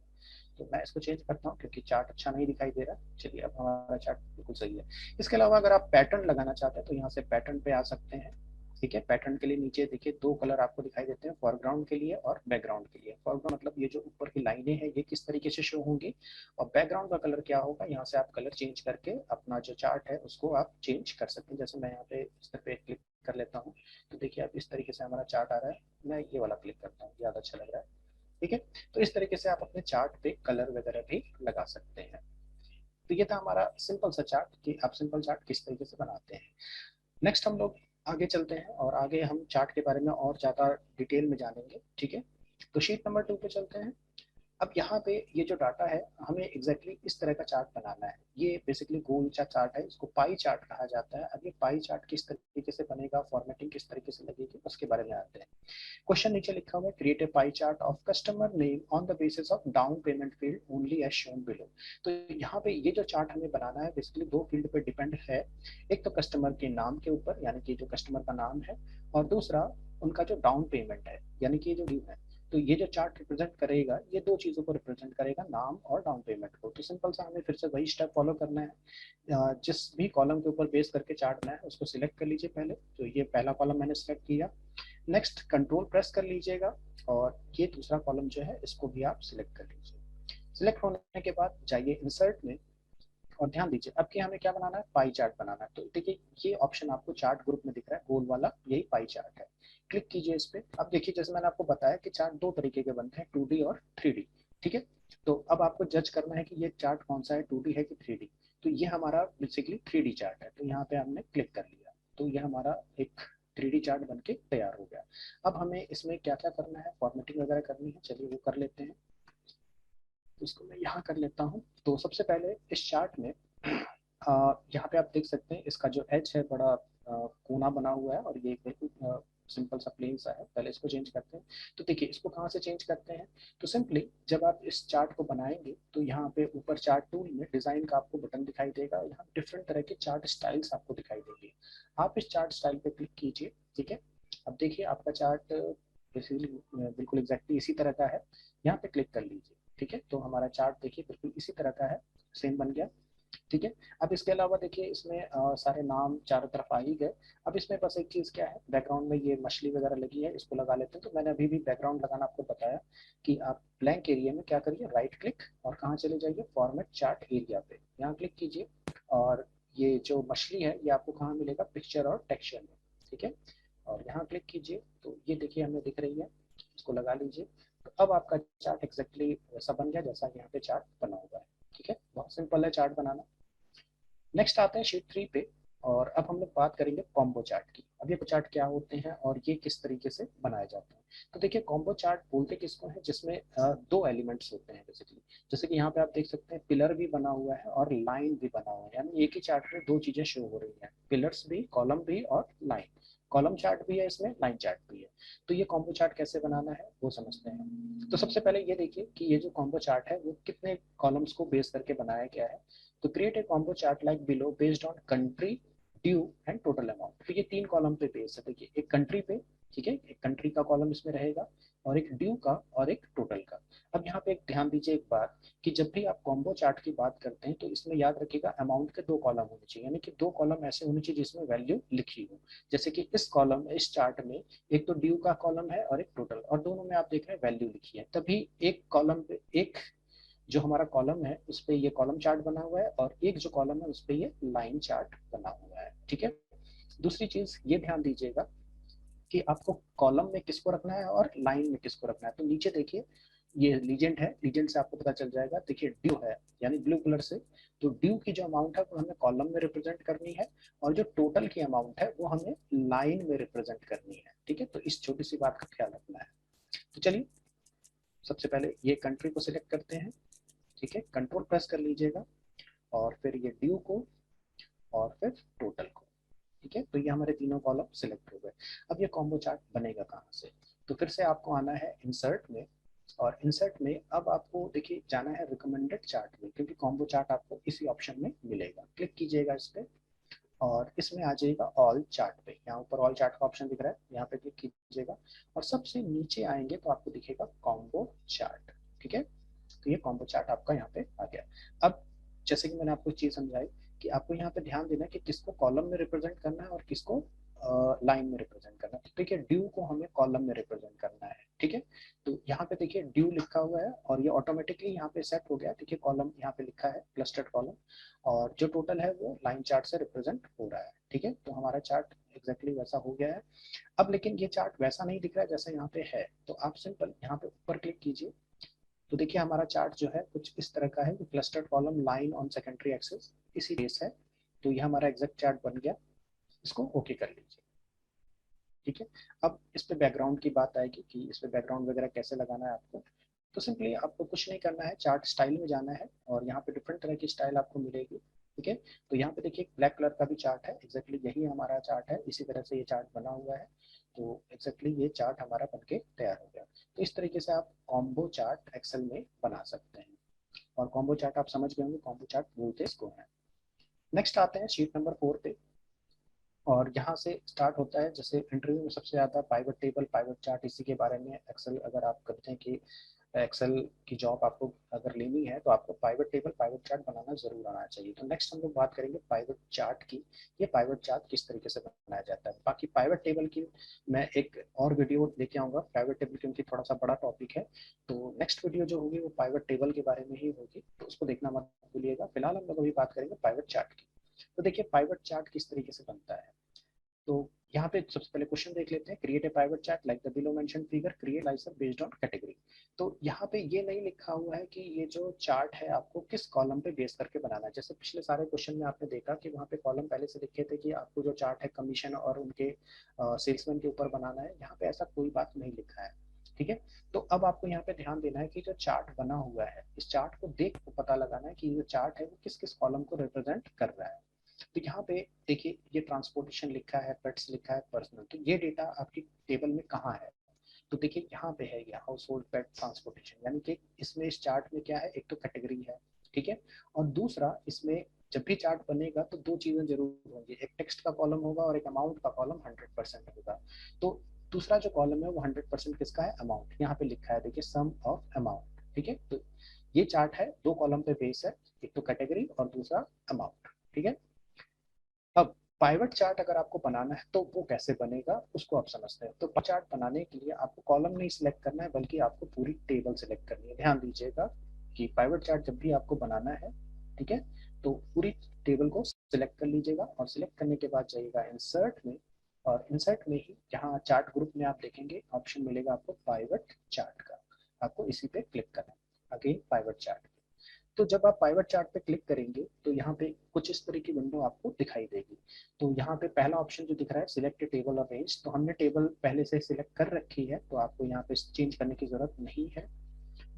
तो मैं इसको चेंज करता हूँ क्योंकि चार्ट अच्छा नहीं दिखाई दे रहा। चलिए अब हमारा चार्ट बिल्कुल सही है। इसके अलावा अगर आप पैटर्न लगाना चाहते हैं तो यहाँ से पैटर्न पे आ सकते हैं, ठीक है। पैटर्न के लिए नीचे देखिए दो कलर आपको दिखाई देते हैं, फॉरग्राउंड के लिए और बैकग्राउंड के लिए। फॉरग्राउंड मतलब ये जो ऊपर की लाइनें हैं ये किस तरीके से शो होंगी, और बैकग्राउंड का कलर क्या होगा, यहाँ से आप कलर चेंज करके अपना जो चार्ट है उसको आप चेंज कर सकते हैं। जैसे मैं यहाँ पे इस तरह पे क्लिक कर लेता हूँ तो देखिए अब इस तरीके से हमारा चार्ट आ रहा है। मैं ये वाला क्लिक करता हूँ, ज़्यादा अच्छा लग रहा है, ठीक है। तो इस तरीके से आप अपने चार्ट पे कलर वगैरह भी लगा सकते हैं। तो ये था हमारा सिंपल सा चार्ट कि आप सिंपल चार्ट किस तरीके से बनाते हैं। नेक्स्ट हम लोग आगे चलते हैं और आगे हम चार्ट के बारे में और ज़्यादा डिटेल में जानेंगे, ठीक है। तो शीट नंबर 2 पे चलते हैं। अब यहाँ पे ये जो डाटा है हमें एग्जैक्टली इस तरह का चार्ट बनाना है। ये बेसिकली गोल सा चार्ट है, इसको पाई चार्ट कहा जाता है। अब ये पाई चार्ट किस तरीके से बनेगा, फॉर्मेटिंग किस तरीके से लगेगी, उसके बारे में आते हैं। क्वेश्चन नीचे लिखा हुआ है, create a pie chart of customer name on the basis of down payment field only as shown below. तो यहाँ पे ये जो चार्ट हमें बनाना है बेसिकली दो फील्ड पे डिपेंड है। एक तो कस्टमर के नाम के ऊपर, यानी कि जो कस्टमर का नाम है, और दूसरा उनका जो डाउन पेमेंट है, यानी कि जो ड्यू है। तो ये जो चार्ट रिप्रेजेंट करेगा, ये दो चीजों को रिप्रेजेंट करेगा, नाम और डाउन पेमेंट को। तो सिंपल सा हमें फिर से वही स्टेप फॉलो करना है। जिस भी कॉलम के ऊपर बेस करके चार्ट बनाए उसको सिलेक्ट कर लीजिए पहले। तो ये पहला कॉलम मैंने सिलेक्ट किया। नेक्स्ट कंट्रोल प्रेस कर लीजिएगा और ये दूसरा कॉलम जो है इसको भी आप सिलेक्ट कर लीजिए। सिलेक्ट होने के बाद जाइए इंसर्ट में और ध्यान दीजिए अब कि हमें क्या बनाना है, पाई चार्ट बनाना है। तो देखिए ये ऑप्शन आपको चार्ट ग्रुप में दिख रहा है, गोल वाला, यही पाई चार्ट है। क्लिक कीजिए इस पे। अब देखिए जैसे मैंने आपको बताया कि चार्ट दो तरीके के बनते हैं, 2D और 3D। ठीक है, तो अब आपको जज करना है कि ये चार्ट कौन सा है, 2D है कि 3D। तो ये हमारा बेसिकली 3D चार्ट है, तो यहाँ पे हमने क्लिक कर लिया तो ये हमारा एक 3D चार्ट बन के तैयार हो गया। अब हमें इसमें क्या क्या करना है, फॉर्मेटिंग वगैरह करनी है, चलिए वो कर लेते हैं। तो इसको मैं यहाँ कर लेता हूँ। तो सबसे पहले इस चार्ट में यहाँ पे आप देख सकते हैं इसका जो एज है बड़ा कोना बना हुआ है और ये बिल्कुल सिंपल सा प्लेन सा है। पहले इसको चेंज करते हैं। तो देखिए इसको कहाँ से चेंज करते हैं, तो सिंपली जब आप इस चार्ट को बनाएंगे तो यहाँ पे ऊपर चार्ट टूल में डिजाइन का आपको बटन दिखाई देगा। यहाँ डिफरेंट तरह के चार्ट स्टाइल्स आपको दिखाई देंगे। आप इस चार्ट स्टाइल पे क्लिक कीजिए। ठीक है, अब देखिए आपका चार्ट बेसिकली बिल्कुल एग्जैक्टली इसी तरह का है। यहाँ पे क्लिक कर लीजिए। ठीक है, तो हमारा चार्ट देखिए बिल्कुल इसी तरह का है, सेम बन गया। ठीक है, अब इसके अलावा देखिए इसमें सारे नाम चारों तरफ आ ही गए। अब इसमें बस एक चीज क्या है, बैकग्राउंड में ये मछली वगैरह लगी है, इसको लगा लेते हैं। तो मैंने अभी भी बैकग्राउंड लगाना आपको बताया कि आप ब्लैंक एरिया में क्या करिए, राइट क्लिक और कहाँ चले जाइए, फॉर्मेट चार्ट एरिया पे, यहाँ क्लिक कीजिए। और ये जो मछली है ये आपको कहाँ मिलेगा, पिक्चर और टेक्सचर में। ठीक है, और यहाँ क्लिक कीजिए तो ये देखिए हमें दिख रही है, इसको लगा लीजिए। तो अब आपका चार्ट एग्जैक्टली वैसा बन गया जैसा यहाँ पे चार्ट बना हुआ है। ठीक है, बहुत सिंपल है चार्ट बनाना। नेक्स्ट आते हैं शीट 3 पे और अब हम लोग बात करेंगे कॉम्बो चार्ट की। अब ये चार्ट क्या होते हैं और ये किस तरीके से बनाए जाते हैं। तो देखिए कॉम्बो चार्ट बोलते किसको है, जिसमें दो एलिमेंट्स होते हैं बेसिकली। जैसे कि यहाँ पे आप देख सकते हैं पिलर भी बना हुआ है और लाइन भी बना हुआ है, यानी एक ही चार्ट में दो चीजें शो हो रही हैं, पिलर्स भी, कॉलम भी और लाइन। कॉलम चार्ट भी है इसमें, लाइन चार्ट भी है। तो ये कॉम्बो चार्ट कैसे बनाना है वो समझते हैं। तो सबसे पहले ये देखिए कि ये जो कॉम्बो चार्ट है वो कितने कॉलम्स को बेस करके बनाया गया है। तो create a combo chart like below based on country, due and total amount. तो ये तीन कॉलम पे बेस है। देखिए एक कंट्री पे, ठीक है, एक कंट्री का कॉलम इसमें रहेगा और एक ड्यू का और एक टोटल का। अब यहाँ पे एक ध्यान दीजिए एक बात कि जब भी आप कॉम्बो चार्ट की बात करते हैं तो इसमें याद रखिएगा अमाउंट के दो कॉलम होने चाहिए, यानी कि दो कॉलम ऐसे होने चाहिए जिसमें वैल्यू लिखी हो। जैसे कि इस कॉलम इस चार्ट में एक तो ड्यू का कॉलम है और एक टोटल, और दोनों में आप देख रहे हैं वैल्यू लिखी है। तभी एक कॉलम पे एक जो हमारा कॉलम है उस पे ये कॉलम चार्ट बना हुआ है और एक जो कॉलम है उस पे ये लाइन चार्ट बना हुआ है। ठीक है, दूसरी चीज ये ध्यान दीजिएगा कि आपको कॉलम में किसको रखना है और लाइन में किसको रखना है। तो नीचे देखिए ये लीजेंड है, लीजेंड से आपको पता चल जाएगा। देखिए ड्यू है यानी ब्लू कलर से, तो ड्यू की जो अमाउंट है वो हमें कॉलम में रिप्रेजेंट करनी है और जो टोटल की अमाउंट है वो हमें लाइन में रिप्रेजेंट करनी है। ठीक है, तो इस छोटी सी बात का ख्याल रखना है। तो चलिए सबसे पहले ये कंट्री को सिलेक्ट करते हैं। ठीक है, कंट्रोल प्रेस कर लीजिएगा और फिर ये ड्यू को और फिर टोटल को। ठीक है, तो ये हमारे तीनों कॉलम सिलेक्ट हो गए। अब ये कॉम्बो चार्ट बनेगा कहाँ से, तो फिर से आपको आना है इंसर्ट में और इंसर्ट में अब आपको देखिए जाना है रिकमेंडेड चार्ट में, क्योंकि कॉम्बो चार्ट आपको इसी ऑप्शन में मिलेगा। क्लिक कीजिएगा इस पे और इसमें आ जाएगा ऑल चार्ट पे, यहाँ ऊपर ऑल चार्ट का ऑप्शन दिख रहा है, यहाँ पे क्लिक कीजिएगा और सबसे नीचे आएंगे तो आपको दिखेगा कॉम्बो चार्ट। ठीक है, तो ये कॉम्बो चार्ट आपका यहाँ पे आ गया। अब जैसे कि मैंने आपको चीज समझाई कि आपको यहाँ पे ध्यान देना है कि किसको कॉलम में रिप्रेजेंट करना है और किसको लाइन में रिप्रेजेंट करना है। तो देखिए ड्यू को हमें कॉलम में रिप्रेजेंट करना है। ठीक है, तो यहाँ पे देखिए ड्यू लिखा हुआ है और ये ऑटोमेटिकली यहाँ पे सेट हो गया। देखिए कॉलम यहाँ पे लिखा है क्लस्टर्ड कॉलम और जो टोटल है वो लाइन चार्ट से रिप्रेजेंट हो रहा है। ठीक है, तो हमारा चार्ट एग्जैक्टली वैसा हो गया है। अब लेकिन ये चार्ट वैसा नहीं दिख रहा है जैसा यहाँ पे है, तो आप सिंपल यहाँ पे ऊपर क्लिक कीजिए। तो देखिए हमारा चार्ट जो है कुछ इस तरह का है, clustered column line on secondary axis, इसी बेस है। तो ये हमारा एग्जैक्ट चार्ट बन गया, इसको ओके कर लीजिए। ठीक है, अब इस पे बैकग्राउंड की बात आएगी कि इस पे बैकग्राउंड वगैरह कैसे लगाना है आपको। तो सिंपली आपको कुछ नहीं करना है, चार्ट स्टाइल में जाना है और यहाँ पे डिफरेंट तरह की स्टाइल आपको मिलेगी। ठीक है, तो यहाँ पे देखिए ब्लैक कलर का भी चार्ट है, एग्जैक्टली यही हमारा चार्ट है, इसी तरह से ये चार्ट बना हुआ है। तो एग्जैक्टली ये चार्ट हमारा बनके तैयार हो गया। तो इस तरीके से आप कॉम्बो चार्ट एक्सेल में बना सकते हैं। और कॉम्बो चार्ट आप समझ गए होंगे, कॉम्बो चार्ट बोलते इसको है। नेक्स्ट आते हैं शीट नंबर 4 पे। और यहाँ से स्टार्ट होता है, जैसे इंटरव्यू में सबसे ज़्यादा पाइवट टेबल, पाइवट चार्ट, इसी के बारे में एक्सेल अगर आप करते हैं कि एक्सेल की जॉब आपको अगर लेनी है तो आपको पाइवट टेबल, पाइवट चार्ट बनाना जरूर आना चाहिए। तो नेक्स्ट हम लोग बात करेंगे पाइवट चार्ट की। ये पाइवट चार्ट किस तरीके से बनाया जाता है। बाकी पाइवट टेबल की मैं एक और वीडियो लेके आऊँगा, पाइवट टेबल क्योंकि थोड़ा सा बड़ा टॉपिक है। तो नेक्स्ट वीडियो जो होगी वो पाइवट टेबल के बारे में ही होगी, तो उसको देखना मत भूलिएगा। फिलहाल हम लोग अभी बात करेंगे पाइवट चार्ट की। तो देखिए पाइवट चार्ट किस तरीके से बनता है। तो यहाँ पे सबसे पहले क्वेश्चन देख लेते हैं, create a pivot chart like the below mentioned figure, create slicer based on category. तो यहाँ पे ये नहीं लिखा हुआ है कि ये जो चार्ट है आपको किस कॉलम पे बेस करके बनाना है। जैसे पिछले सारे क्वेश्चन में आपने देखा कि वहाँ पे कॉलम पहले से लिखे थे कि आपको जो चार्ट है कमीशन और उनके सेल्समैन के ऊपर बनाना है। यहाँ पे ऐसा कोई बात नहीं लिखा है। ठीक है, तो अब आपको यहाँ पे ध्यान देना है कि जो चार्ट बना हुआ है, इस चार्ट को देख को पता लगाना है कि ये चार्ट है वो किस किस कॉलम को रिप्रेजेंट कर रहा है। तो यहाँ पे देखिए ये ट्रांसपोर्टेशन लिखा है, पेट्स लिखा है, पर्सनल, तो ये डेटा आपकी टेबल में कहाँ है। तो देखिए यहाँ पे है ये हाउस होल्ड पेट ट्रांसपोर्टेशन, यानी कि इसमें इस चार्ट में क्या है, एक तो कैटेगरी है, ठीक है, और दूसरा इसमें जब भी चार्ट बनेगा तो दो चीजें जरूर होंगी, एक टेक्स्ट का कॉलम होगा और एक अमाउंट का कॉलम 100% होगा। तो दूसरा जो कॉलम है वो 100% किसका है, अमाउंट, यहाँ पे लिखा है देखिए सम ऑफ अमाउंट। ठीक है, तो ये चार्ट है, दो कॉलम पे बेस है, एक तो कैटेगरी और दूसरा अमाउंट। ठीक है, अब पाइवट चार्ट अगर आपको बनाना है तो वो कैसे बनेगा उसको आप समझते हैं। तो चार्ट बनाने के लिए आपको कॉलम नहीं सिलेक्ट करना है बल्कि आपको पूरी टेबल सिलेक्ट करनी है। ध्यान दीजिएगा कि पाइवट चार्ट जब भी आपको बनाना है, ठीक है, तो पूरी टेबल को सिलेक्ट कर लीजिएगा और सिलेक्ट करने के बाद जाइएगा इंसर्ट में, और इंसर्ट में ही जहाँ चार्ट ग्रुप में आप देखेंगे ऑप्शन मिलेगा आपको पाइवट चार्ट का, आपको इसी पे क्लिक करना है, अगेन पाइवट चार्ट। तो जब आप पाइवट चार्ट पे क्लिक करेंगे तो यहाँ पे कुछ इस तरह की विंडो आपको दिखाई देगी। तो यहाँ पे पहला ऑप्शन जो दिख रहा है सिलेक्ट टेबल और रेंज, तो हमने टेबल पहले से सिलेक्ट कर रखी है तो आपको यहाँ पे चेंज करने की जरूरत नहीं है।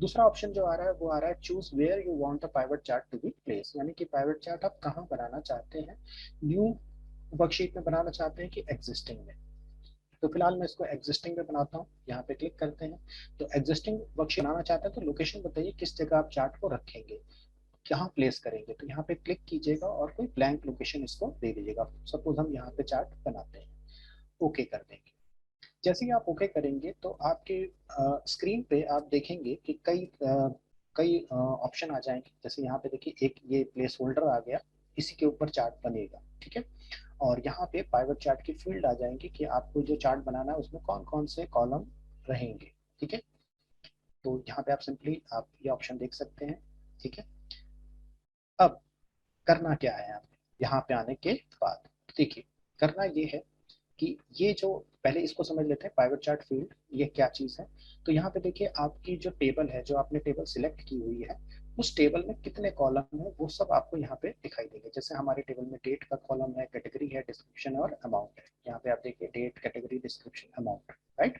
दूसरा ऑप्शन जो आ रहा है वो आ रहा है choose where you want the pivot chart to be place, यानी कि पाइवट चार्ट आप कहाँ बनाना चाहते हैं, न्यू वर्कशीट में बनाना चाहते हैं कि एग्जिस्टिंग में। तो फिलहाल मैं इसको एग्जिस्टिंग में बनाता हूँ, यहाँ पे क्लिक करते हैं। तो एग्जिस्टिंग वर्कशीट बनाना चाहते हैं तो लोकेशन बताइए किस जगह आप चार्ट को रखेंगे, कहाँ प्लेस करेंगे। तो यहाँ पे क्लिक कीजिएगा और कोई ब्लैंक लोकेशन इसको दे दीजिएगा। सपोज हम यहाँ पे चार्ट बनाते हैं, ओके कर देंगे। जैसे ही आप ओके करेंगे तो आपके स्क्रीन पे आप देखेंगे कि कई ऑप्शन आ जाएंगे। जैसे यहाँ पे देखिए एक ये प्लेस होल्डर आ गया, इसी के ऊपर चार्ट बनेगा। ठीक है, और यहाँ पे पाइवट चार्ट की फील्ड आ जाएंगी कि आपको जो चार्ट बनाना है उसमें कौन कौन से कॉलम रहेंगे। ठीक है, तो यहाँ पे आप सिंपली आप ये ऑप्शन देख सकते हैं। ठीक है, अब करना क्या है आप यहाँ पे आने के बाद, देखिए करना ये है कि ये जो पहले इसको समझ लेते हैं पाइवट चार्ट फील्ड ये क्या चीज है। तो यहाँ पे देखिए आपकी जो टेबल है, जो आपने टेबल सिलेक्ट की हुई है, उस टेबल में कितने कॉलम है वो सब आपको यहाँ पे दिखाई देंगे। जैसे हमारे टेबल में डेट का कॉलम है, कैटेगरी है, डिस्क्रिप्शन और अमाउंट है। यहाँ पे आप देखिए date, category, description, amount, right.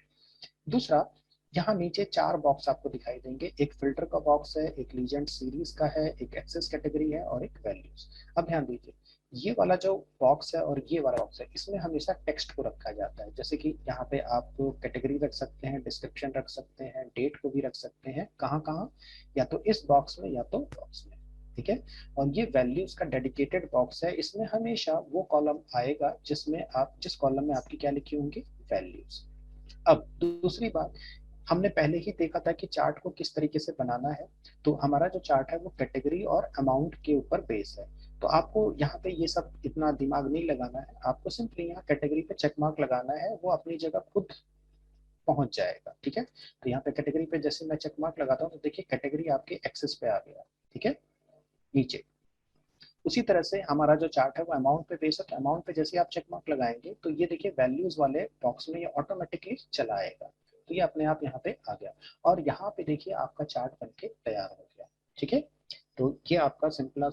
दूसरा, यहाँ नीचे चार बॉक्स आपको दिखाई देंगे, एक फिल्टर का बॉक्स है, एक लीजेंड सीरीज का है, एक एक्सेस कैटेगरी है और एक वैल्यूज। अब ध्यान दीजिए ये वाला जो बॉक्स है और ये वाला बॉक्स है, इसमें हमेशा टेक्स्ट को रखा जाता है। जैसे कि यहाँ पे आप कैटेगरी रख सकते हैं, डिस्क्रिप्शन रख सकते हैं, डेट को भी रख सकते हैं, कहाँ कहाँ, या तो इस बॉक्स में या तो बॉक्स में। ठीक है, और ये वैल्यूज का डेडिकेटेड बॉक्स है, इसमें हमेशा वो कॉलम आएगा जिसमें आप जिस कॉलम में आपकी क्या लिखी होंगी, वैल्यूज। अब दूसरी बात, हमने पहले ही देखा था कि चार्ट को किस तरीके से बनाना है। तो हमारा जो चार्ट है वो कैटेगरी और अमाउंट के ऊपर बेस है। तो आपको यहाँ पे ये सब इतना दिमाग नहीं लगाना है, आपको सिंपली यहाँ कैटेगरी पे चेक मार्क लगाना है, वो अपनी जगह खुद पहुंच जाएगा। ठीक है, तो यहाँ पे कैटेगरी पे जैसे मैं चेक मार्क लगाता हूँ तो देखिए कैटेगरी आपके एक्सेस पे आ गया। ठीक है, नीचे उसी तरह से हमारा जो चार्ट है वो अमाउंट पे बेस है, तो अमाउंट पे जैसे आप चेक मार्क लगाएंगे तो ये देखिए वैल्यूज वाले बॉक्स में ये ऑटोमेटिकली चला आएगा। तो ये अपने आप यहाँ पे आ गया और यहाँ पे देखिए आपका चार्ट बनके तैयार हो गया। ठीक है, तो ये आपका सिंपल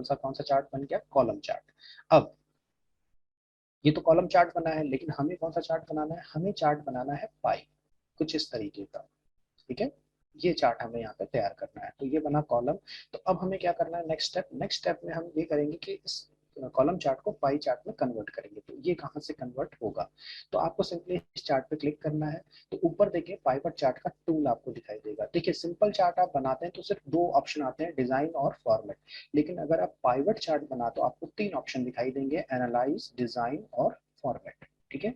सा कौन सा चार्ट बन गया, कॉलम चार्ट। अब ये तो कॉलम चार्ट बना है, लेकिन हमें कौन सा चार्ट बनाना है, हमें चार्ट बनाना है पाई, कुछ इस तरीके का। ठीक है, ये चार्ट हमें यहाँ पे तैयार करना है। तो ये बना कॉलम। तो अब हमें क्या करना है, नेक्स्ट स्टेप में हम ये करेंगे कि इस कॉलम चार्ट को पाई चार्ट में कन्वर्ट करेंगे। तो ये कहाँ से कन्वर्ट होगा, तो आपको सिंपली इस चार्ट पे क्लिक करना है। तो ऊपर देखिए पाइवट चार्ट का टूल आपको दिखाई देगा। देखिए सिंपल चार्ट आप बनाते हैं तो सिर्फ दो ऑप्शन आते हैं, डिजाइन और फॉर्मेट। लेकिन अगर आप पाइवट चार्ट बनाते हो आपको तीन ऑप्शन दिखाई देंगे, एनालाइज, डिजाइन और फॉर्मेट। ठीक है,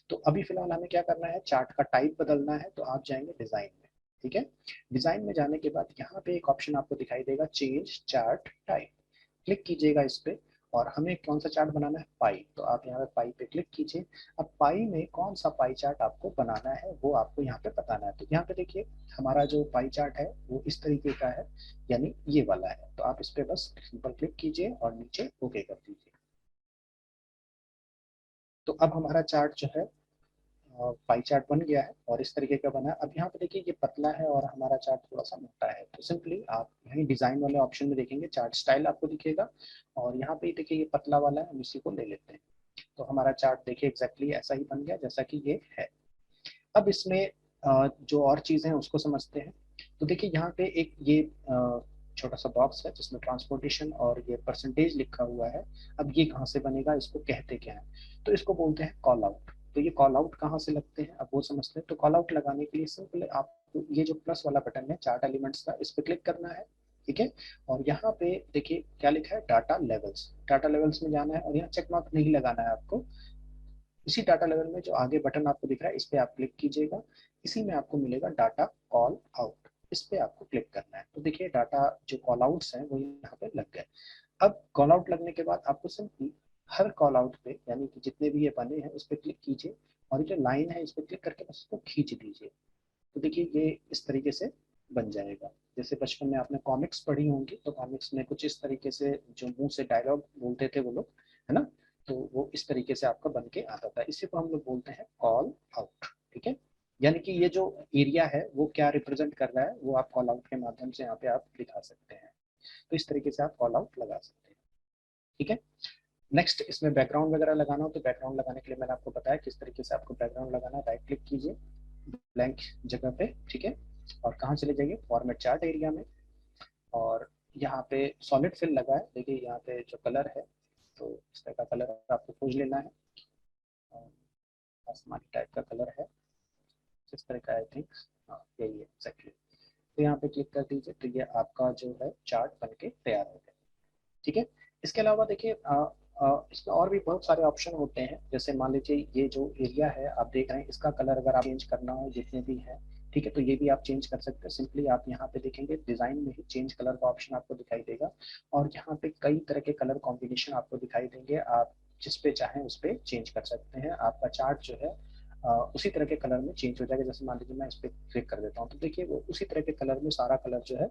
तो अभी फिलहाल हमें क्या करना है, चार्ट का टाइप बदलना है। तो आप जाएंगे डिजाइन में। ठीक है, डिजाइन में जाने के बाद यहाँ पे एक ऑप्शन आपको दिखाई देगा, चेंज चार्ट टाइप। क्लिक कीजिएगा इस पे। और हमें कौन सा चार्ट बनाना है, पाई। तो आप यहाँ पे पाई पे क्लिक कीजिए। अब पाई में कौन सा पाई चार्ट आपको बनाना है वो आपको यहाँ पे बताना है। तो यहाँ पे देखिए हमारा जो पाई चार्ट है वो इस तरीके का है, यानी ये वाला है। तो आप इस पे बस सिंपल क्लिक कीजिए और नीचे ओके कर दीजिए। तो अब हमारा चार्ट जो है पाई चार्ट बन गया है और इस तरीके का बना है। अब यहाँ पे देखिए ये पतला है और हमारा चार्ट थोड़ा सा मोटा है। तो सिंपली आप यहीं डिजाइन वाले ऑप्शन में देखेंगे चार्ट स्टाइल आपको दिखेगा, और यहाँ पे देखिए ये पतला वाला है, हम इसी को ले लेते हैं। तो हमारा चार्ट देखिए एग्जैक्टली ऐसा ही बन गया जैसा कि ये है। अब इसमें जो और चीज़ें हैं उसको समझते हैं। तो देखिए यहाँ पे एक ये छोटा सा बॉक्स है जिसमें ट्रांसपोर्टेशन और ये परसेंटेज लिखा हुआ है। अब ये कहाँ से बनेगा, इसको कहते क्या है, तो इसको बोलते हैं कॉल आउट। तो ये कॉल आउट कहाँ से लगते हैं अब वो समझते हैं। तो कॉल आउट लगाने के लिए सिंपल आपको ये जो प्लस वाला बटन है चार्ट एलिमेंट्स का, इस पर क्लिक करना है। ठीक है, और यहाँ पे देखिए क्या लिखा है, डाटा लेवल्स। डाटा लेवल्स में जाना है और यहाँ चेक मार्क नहीं लगाना है आपको। इसी डाटा लेवल में जो आगे बटन आपको दिख रहा है इस पे आप क्लिक कीजिएगा। इसी में आपको मिलेगा डाटा कॉल आउट, इस पे आपको क्लिक करना है। तो देखिए डाटा जो कॉल आउट्स हैं वो यहाँ पे लग गए। अब कॉल आउट लगने के बाद आपको सिंपली हर कॉल आउट पे, यानी कि जितने भी ये बने हैं उस पर क्लिक कीजिए और ये जो लाइन है इस पर क्लिक करके बस इसको खींच दीजिए। तो देखिए ये इस तरीके से बन जाएगा। जैसे बचपन में आपने कॉमिक्स पढ़ी होंगी, तो कॉमिक्स में कुछ इस तरीके से जो मुंह से डायलॉग बोलते थे वो लोग, है ना। तो वो इस तरीके से आपका बन के आता था, इसी को हम लोग बोलते हैं कॉल आउट। ठीक है, यानी कि ये जो एरिया है वो क्या रिप्रेजेंट कर रहा है वो आप कॉल आउट के माध्यम से यहाँ पे आप दिखा सकते हैं। तो इस तरीके से आप कॉल आउट लगा सकते हैं। ठीक है, नेक्स्ट इसमें बैकग्राउंड वगैरह लगाना हो तो बैकग्राउंड लगाने के लिए मैंने आपको बताया किस तरीके से आपको बैकग्राउंड लगाना है। राइट क्लिक कीजिए ब्लैंक जगह पे। ठीक है, और कहाँ चले जाइए, फॉर्मेट चार्ट एरिया में। और यहाँ पे सॉलिड फिल लगा है, देखिए यहाँ पे जो कलर है तो इस तरह का कलर आपको खोज लेना है। आसमानी टाइप का कलर है, इस तरह का आई थिंक, हाँ यही है एक्जैक्टली। तो यहाँ पे क्लिक कर दीजिए तो ये आपका जो है चार्ट बन के तैयार हो गया। ठीक है, इसके अलावा देखिए इसमें और भी बहुत सारे ऑप्शन होते हैं। जैसे मान लीजिए ये जो एरिया है आप देख रहे हैं, इसका कलर अगर आप चेंज करना हो जितने भी हैं, ठीक है, तो ये भी आप चेंज कर सकते हैं। सिंपली आप यहाँ पे देखेंगे डिजाइन में ही चेंज कलर का ऑप्शन आपको दिखाई देगा, और यहाँ पे कई तरह के कलर कॉम्बिनेशन आपको दिखाई देंगे। आप जिस पे चाहें उस पे चेंज कर सकते हैं। आपका चार्ट जो है उसी तरह के कलर में चेंज हो जाएगा। जैसे मान लीजिए मैं इस पर क्लिक कर देता हूँ तो देखिए वो उसी तरह के कलर में सारा कलर जो है,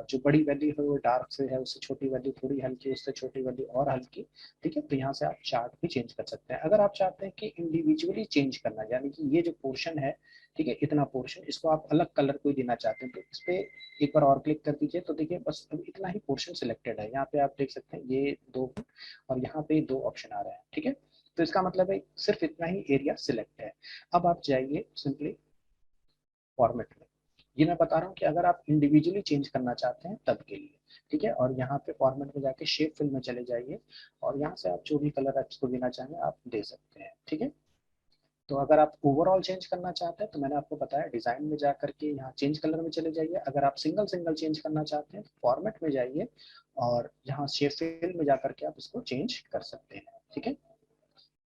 जो बड़ी वैल्यू है वो डार्क से है, उससे छोटी वैल्यू थोड़ी हल्की, उससे छोटी वैल्यू और हल्की। ठीक है, तो यहाँ से आप चार्ट भी चेंज कर सकते हैं। अगर आप चाहते हैं कि इंडिविजुअली चेंज करना, यानी कि ये जो पोर्शन है, ठीक है, इतना पोर्शन इसको आप अलग कलर कोई देना चाहते हैं, तो इस पे एक बार और क्लिक कर दीजिए। तो देखिए बस अब इतना ही पोर्शन सिलेक्टेड है। यहाँ पे आप देख सकते हैं ये दो और यहाँ पे दो ऑप्शन आ रहे हैं। ठीक है, तो इसका मतलब है सिर्फ इतना ही एरिया सिलेक्ट है। अब आप जाइए सिंपली फॉर्मेट में। ये मैं बता रहा हूँ कि अगर आप इंडिविजुअली चेंज करना चाहते हैं तब के लिए। ठीक है, और यहाँ पे फॉर्मेट में जाके शेप फिल में चले जाइए और यहाँ से आप जो भी कलर इसको देना चाहें आप दे सकते हैं। ठीक है, तो अगर आप ओवरऑल चेंज करना चाहते हैं तो मैंने आपको बताया डिजाइन में जा करके यहाँ चेंज कलर में चले जाइए। अगर आप सिंगल सिंगल चेंज करना चाहते हैं फॉर्मेट में जाइए और यहाँ शेप फिल में जा करके आप इसको चेंज कर सकते हैं। ठीक है,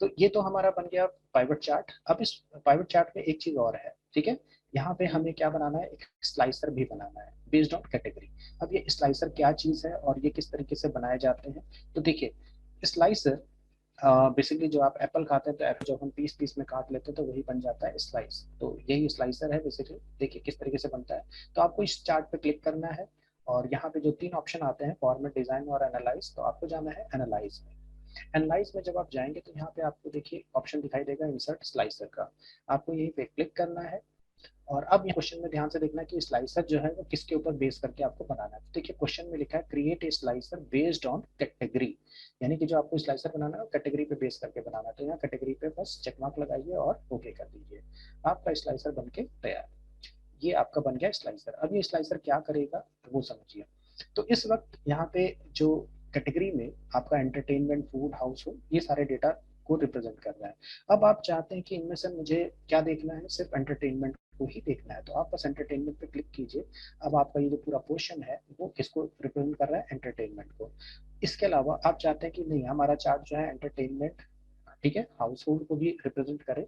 तो ये तो हमारा बन गया पाइवट चार्ट। अब इस पाइवट चार्ट में एक चीज और है। ठीक है, यहाँ पे हमें क्या बनाना है, एक स्लाइसर भी बनाना है बेस्ड ऑन कैटेगरी। अब ये स्लाइसर क्या चीज है और ये किस तरीके से बनाए जाते हैं, तो देखिए स्लाइसर बेसिकली जो आप एप्पल खाते हैं तो एप्पल जब हम पीस पीस में काट लेते हैं तो वही बन जाता है स्लाइस। तो यही स्लाइसर है बेसिकली। देखिए किस तरीके से बनता है। तो आपको इस चार्ट पे क्लिक करना है और यहाँ पे जो तीन ऑप्शन आते हैं, फॉर्मेट, डिजाइन और एनालाइज, तो आपको जाना है एनालाइज में। एनालाइज में जब आप जाएंगे तो यहाँ पे आपको देखिए ऑप्शन दिखाई देगा इंसर्ट स्लाइसर का। आपको यहीं पे क्लिक करना है और अब ये क्वेश्चन में ध्यान से देखना है कि स्लाइसर जो है वो किसके ऊपर बेस करके आपको बनाना है। तो देखिए क्वेश्चन में लिखा है create A slicer based on category, यानी कि जो आपको स्लाइसर बनाना है वो कैटेगरी पे बेस करके बनाना है। तो यहाँ कैटेगरी पे बस चेक मार्क लगाइए और ओके कर दीजिए, आपका स्लाइसर बन के तैयार। ये आपका बन गया स्लाइसर। अब ये स्लाइसर क्या करेगा वो समझिए। तो इस वक्त यहाँ पे जो कैटेगरी में आपका एंटरटेनमेंट, फूड, हाउस होल्ड, ये सारे डेटा को रिप्रेजेंट कर रहा है। अब आप चाहते हैं कि इनमें से मुझे क्या देखना है, सिर्फ एंटरटेनमेंट को ही देखना है, तो आप बस एंटरटेनमेंट पे क्लिक कीजिए। अब आपका ये जो पूरा पोर्शन है वो किसको रिप्रेजेंट कर रहा है, एंटरटेनमेंट को। इसके अलावा आप चाहते हैं कि नहीं, हमारा चार्ट जो है एंटरटेनमेंट, ठीक है, हाउस होल्ड को भी रिप्रेजेंट करे,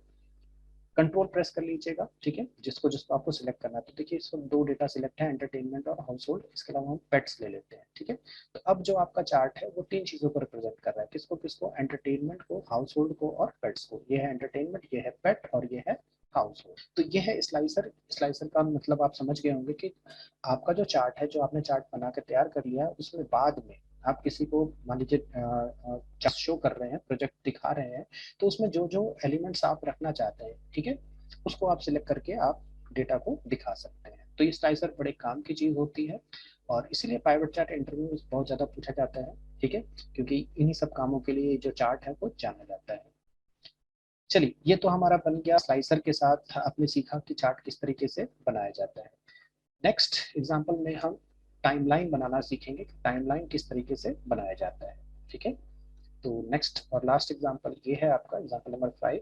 कंट्रोल प्रेस कर लीजिएगा, ठीक है, जिसको जिसको आपको सिलेक्ट करना है। तो देखिए इस वक्त दो डेटा सिलेक्ट है, एंटरटेनमेंट और हाउस होल्ड। इसके अलावा हम पेट्स ले लेते हैं, ठीक है। तो अब जो आपका चार्ट है वो तीन चीजों को रिप्रेजेंट कर रहा है, किसको किसको, एंटरटेनमेंट को, हाउस होल्ड को और पेट्स को। ये है एंटरटेनमेंट, ये है पेट और ये है हाउस होल्ड। तो ये है स्लाइसर। स्लाइसर का मतलब आप समझ गए होंगे कि आपका जो चार्ट है, जो आपने चार्ट बना के तैयार कर लिया है, उसमें बाद में आप किसी को मान लीजिए चार्ट शो कर रहे हैं, प्रोजेक्ट दिखा रहे हैं, तो उसमें जो जो एलिमेंट्स आप रखना चाहते हैं, ठीक है, उसको आप सिलेक्ट करके आप डेटा को दिखा सकते हैं। तो ये स्लाइसर बड़े काम की चीज होती है और इसीलिए पाइवट चार्ट इंटरव्यू में बहुत ज्यादा पूछा जाता है, ठीक है, क्योंकि इन्हीं सब कामों के लिए जो चार्ट है वो जाना जाता है। चलिए, ये तो हमारा बन गया स्लाइसर के साथ आपने सीखा कि चार्ट किस तरीके से बनाया जाता है। नेक्स्ट एग्जांपल में हम टाइमलाइन बनाना सीखेंगे कि टाइमलाइन किस तरीके से बनाया जाता है, ठीक है। तो नेक्स्ट और लास्ट एग्जांपल ये है आपका एग्जांपल नंबर 5।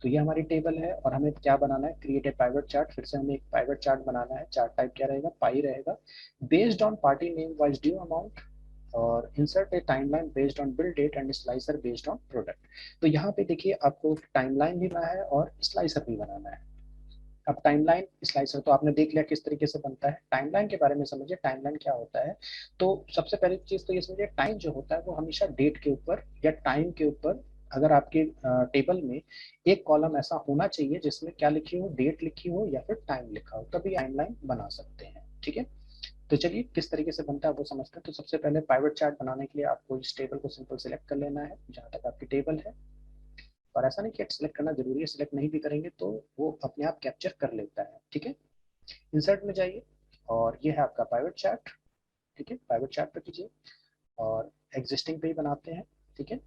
तो ये हमारी टेबल है और हमें क्या बनाना है, क्रिएट ए पाइवट चार्ट। फिर से हमें एक पाइवट चार्ट बनाना है। चार्ट टाइप क्या रहेगा, पाई रहेगा। Based on party name wise due amount, और insert a timeline based on bill date and slicer based on product. तो यहाँ पे देखिए आपको टाइमलाइन भी बनाना है और स्लाइसर भी बनाना है। अब टाइमलाइन स्लाइसर तो आपने देख लिया किस तरीके से बनता है। टाइमलाइन के बारे में समझिए, टाइमलाइन क्या होता है। तो सबसे पहली चीज तो ये समझिए, टाइम जो होता है वो हमेशा डेट के ऊपर या टाइम के ऊपर, अगर आपके टेबल में एक कॉलम ऐसा होना चाहिए जिसमें क्या लिखी हो, डेट लिखी हो या फिर टाइम लिखा हो, तभी टाइमलाइन बना सकते हैं, ठीक है। तो चलिए किस तरीके से बनता है वो समझते हैं। तो सबसे पहले पाइवट चार्ट बनाने के लिए आपको इस टेबल को सिंपल सिलेक्ट कर लेना है जहां तक आपकी टेबल है। और ऐसा नहीं कि सिलेक्ट करना जरूरी है, सिलेक्ट नहीं भी करेंगे तो वो अपने आप कैप्चर कर लेता है, ठीक है। इंसर्ट में जाइए और ये है आपका पाइवट चार्ट, ठीक है, पाइवट चार्ट पे कीजिए और एग्जिस्टिंग पे ही बनाते हैं, ठीक है।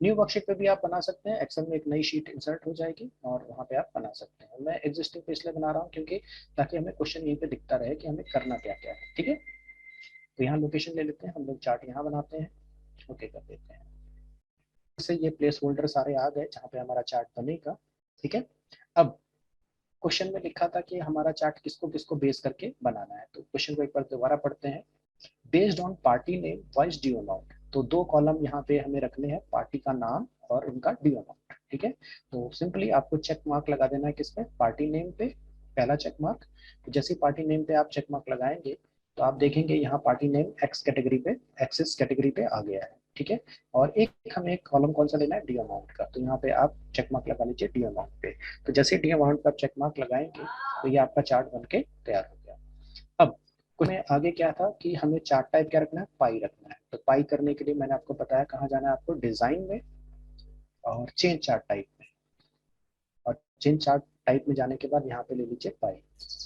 न्यू वर्कशीट पे भी आप बना सकते हैं, एक्सेल में एक नई शीट इंसर्ट हो जाएगी और वहाँ पे आप बना सकते हैं। मैं एग्जिस्टिंग पे इसलिए बना रहा हूँ क्योंकि ताकि हमें क्वेश्चन यहीं पे दिखता रहे कि हमें करना क्या क्या है, ठीक है। तो यहाँ लोकेशन ले लेते हैं हम लोग, चार्ट यहाँ बनाते हैं, ओके कर देते हैं। इससे ये प्लेस होल्डर सारे आ गए जहाँ पे हमारा चार्ट बनेगा, ठीक है। अब क्वेश्चन में लिखा था कि हमारा चार्ट किसको किसको बेस करके बनाना है, तो क्वेश्चन को एक बार दोबारा पढ़ते हैं। Based on party name wise due amount, तो दो कॉलम यहाँ पे हमें रखने हैं, पार्टी का नाम और उनका ड्यू अमाउंट, ठीक है। तो सिंपली आपको चेक मार्क लगा देना है किसमें, पार्टी नेम पे, पहला चेक मार्क। तो जैसे पार्टी नेम पे आप चेक मार्क लगाएंगे तो आप देखेंगे यहाँ पार्टी नेम एक्स कैटेगरी पे, एक्सिस कैटेगरी पे आ गया है, ठीक है। और एक हमें कॉलम कौन सा लेना है, ड्यू अमाउंट का, तो यहाँ पे आप चेक मार्क लगा लीजिए ड्यू अमाउंट पे। तो जैसे ड्यू अमाउंट का चेक मार्क लगाएंगे तो ये आपका चार्ट बन के तैयार हो गया। अब में आगे क्या था कि हमें चार्ट टाइप क्या रखना है, पाई रखना है। तो पाई करने के लिए मैंने आपको बताया कहाँ जाना है, आपको डिजाइन में और चेंज चार्ट टाइप में। और चेंज चार्ट टाइप में जाने के बाद यहाँ पे ले लीजिए पाई।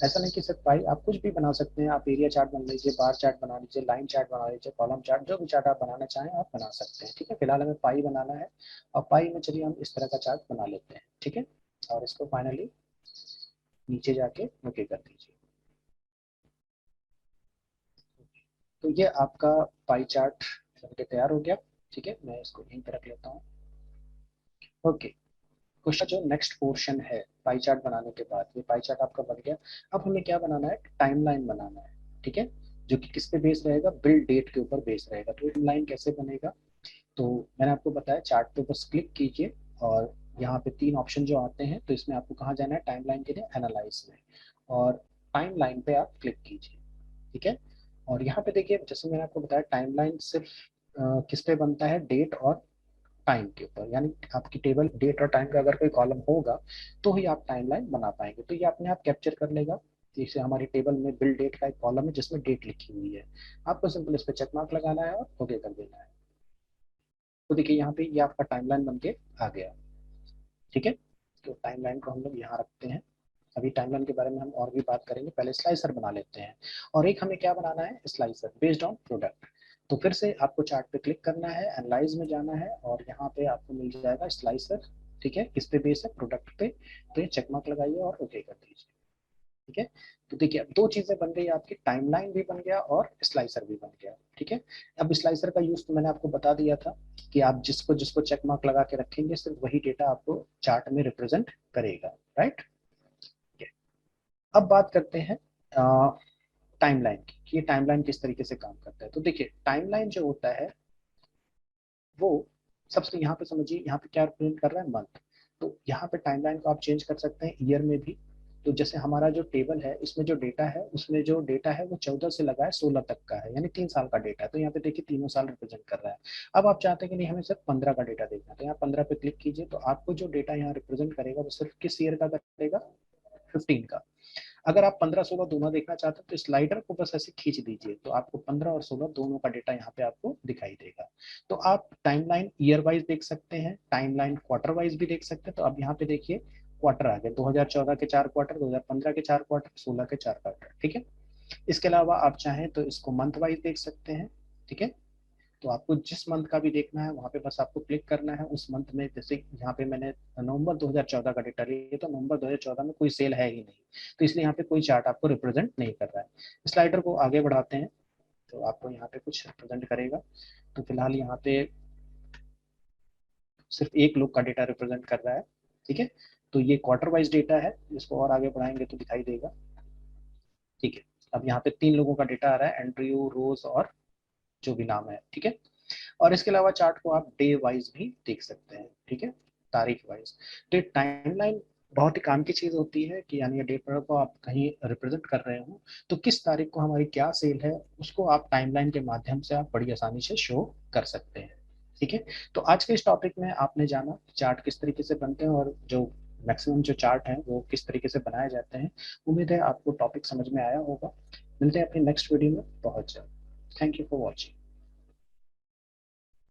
ऐसा नहीं कि सिर्फ पाई, आप कुछ भी बना सकते हैं। आप एरिया चार्ट बना लीजिए, बार चार्ट बना लीजिए, लाइन चार्ट बना लीजिए, कॉलम चार्ट, जो भी चार्ट आप बनाना चाहें आप बना सकते हैं, ठीक है। फिलहाल हमें पाई बनाना है और पाई में चलिए हम इस तरह का चार्ट बना लेते हैं, ठीक है। और इसको फाइनली नीचे जाके ओके कर दीजिए। तो ये आपका पाई चार्ट बनके तैयार हो गया, ठीक है। मैं इसको यहीं पे रख लेता हूँ, ओके। क्वेश्चन जो नेक्स्ट पोर्शन है पाई चार्ट बनाने के बाद, ये पाई चार्ट आपका बन गया। अब हमें क्या बनाना है, टाइमलाइन बनाना है, ठीक है, जो कि किस पे बेस रहेगा, बिल डेट के ऊपर बेस रहेगा। तो टाइमलाइन कैसे बनेगा, तो मैंने आपको बताया चार्ट पे बस क्लिक कीजिए और यहाँ पे तीन ऑप्शन जो आते हैं, तो इसमें आपको कहाँ जाना है, टाइमलाइन के लिए एनालाइज में, और टाइमलाइन पे आप क्लिक कीजिए, ठीक है। और यहाँ पे देखिए जैसे मैंने आपको बताया टाइमलाइन सिर्फ किस पे बनता है, डेट और टाइम के ऊपर, यानी आपकी टेबल डेट और टाइम का अगर कोई कॉलम होगा तो ही आप टाइमलाइन बना पाएंगे। तो ये अपने आप कैप्चर कर लेगा। जैसे हमारी टेबल में बिल डेट का एक कॉलम है जिसमें डेट लिखी हुई है, आपको सिंपल इस पर चेक मार्क लगाना है और ओके कर देना है। तो देखिए यहाँ पे ये आपका टाइमलाइन बन के आ गया, ठीक है। तो टाइमलाइन को हम लोग यहाँ रखते हैं। अभी टाइमलाइन के बारे में हम और भी बात करेंगे, पहले स्लाइसर बना लेते हैं। और एक हमें क्या बनाना है, स्लाइसर बेस्ड ऑन प्रोडक्ट। तो फिर से आपको चार्ट पे क्लिक करना है, एनालाइज में जाना है और यहाँ पे आपको मिल जाएगा स्लाइसर, ठीक है। किस पे बेस है, प्रोडक्ट पे। तो ये चेक मार्क लगाइए और ओके कर दीजिए। ठीक है। तो देखिए अब दो चीजें बन गई, आपकी टाइमलाइन भी बन गया और स्लाइसर भी बन गया। ठीक है। अब स्लाइसर का यूज तो मैंने आपको बता दिया था कि आप जिसको जिसको चेक मार्क लगा के रखेंगे सिर्फ वही डेटा आपको चार्ट में रिप्रेजेंट करेगा, राइट। अब बात करते हैं टाइमलाइन की कि ये टाइमलाइन किस तरीके से काम करता है। तो देखिए टाइमलाइन जो होता है वो सबसे यहाँ पे समझिए, यहाँ पे क्या रिप्रेजेंट कर रहा है, मंथ। तो यहाँ पे टाइमलाइन को आप चेंज कर सकते हैं ईयर में भी। तो जैसे हमारा जो टेबल है इसमें जो डेटा है उसमें जो डेटा है वो 14 से लगा है 16 तक का है, यानी 3 साल का डेटा है। तो यहाँ पे देखिए तीनों साल रिप्रेजेंट कर रहा है। अब आप चाहते हैं कि नहीं हमें सिर्फ 15 का डेटा देखना है, तो यहाँ 15 पे क्लिक कीजिए, तो आपको जो डेटा यहाँ रिप्रेजेंट करेगा वो सिर्फ किस ईयर का करेगा, 15 का। अगर आप 15-16 दोनों देखना चाहते हैं तो स्लाइडर को बस ऐसे खींच दीजिए, तो आपको 15 और 16 दोनों का डेटा यहाँ पे आपको दिखाई देगा। तो आप टाइमलाइन ईयर वाइज देख सकते हैं, टाइमलाइन क्वार्टर वाइज भी देख सकते हैं। तो अब यहाँ पे देखिए क्वार्टर आ गए, 2014 के 4 क्वार्टर, 2015 के 4 क्वार्टर, 16 के 4 क्वार्टर। ठीक है। इसके अलावा आप चाहें तो इसको मंथ वाइज देख सकते हैं। ठीक है। तो आपको जिस मंथ का भी देखना है वहाँ पे बस आपको क्लिक करना है उस मंथ में। जैसे यहाँ पे मैंने नवंबर 2014 का डेटा लिया, तो नवंबर 2014 में कोई सेल है ही नहीं, तो इसलिए यहाँ पे कोई चार्ट आपको रिप्रेजेंट नहीं कर रहा है। स्लाइडर को आगे बढ़ाते हैं तो आपको यहाँ पे कुछ रिप्रेजेंट करेगा। तो फिलहाल यहाँ पे सिर्फ एक लोग का डेटा रिप्रेजेंट कर रहा है। ठीक है। तो ये क्वार्टर वाइज डेटा है, इसको और आगे बढ़ाएंगे तो दिखाई देगा। ठीक है। अब यहाँ पे 3 लोगों का डेटा आ रहा है, एंड्रयू, रोज और जो भी नाम है। ठीक है। और इसके अलावा चार्ट को आप डे वाइज भी देख सकते हैं। ठीक है। तारीख वाइज। तो टाइमलाइन बहुत ही काम की चीज होती है कि यानी डेट को आप कहीं रिप्रेजेंट कर रहे हो तो किस तारीख को हमारी क्या सेल है उसको आप टाइमलाइन के माध्यम से आप बड़ी आसानी से शो कर सकते हैं। ठीक है। तो आज के इस टॉपिक में आपने जाना चार्ट किस तरीके से बनते हैं और जो मैक्सिमम जो चार्ट हैं वो किस तरीके से बनाए जाते हैं। उम्मीद है आपको टॉपिक समझ में आया होगा। मिलते हैं अपनी नेक्स्ट वीडियो में बहुत जल्द। Thank you for watching.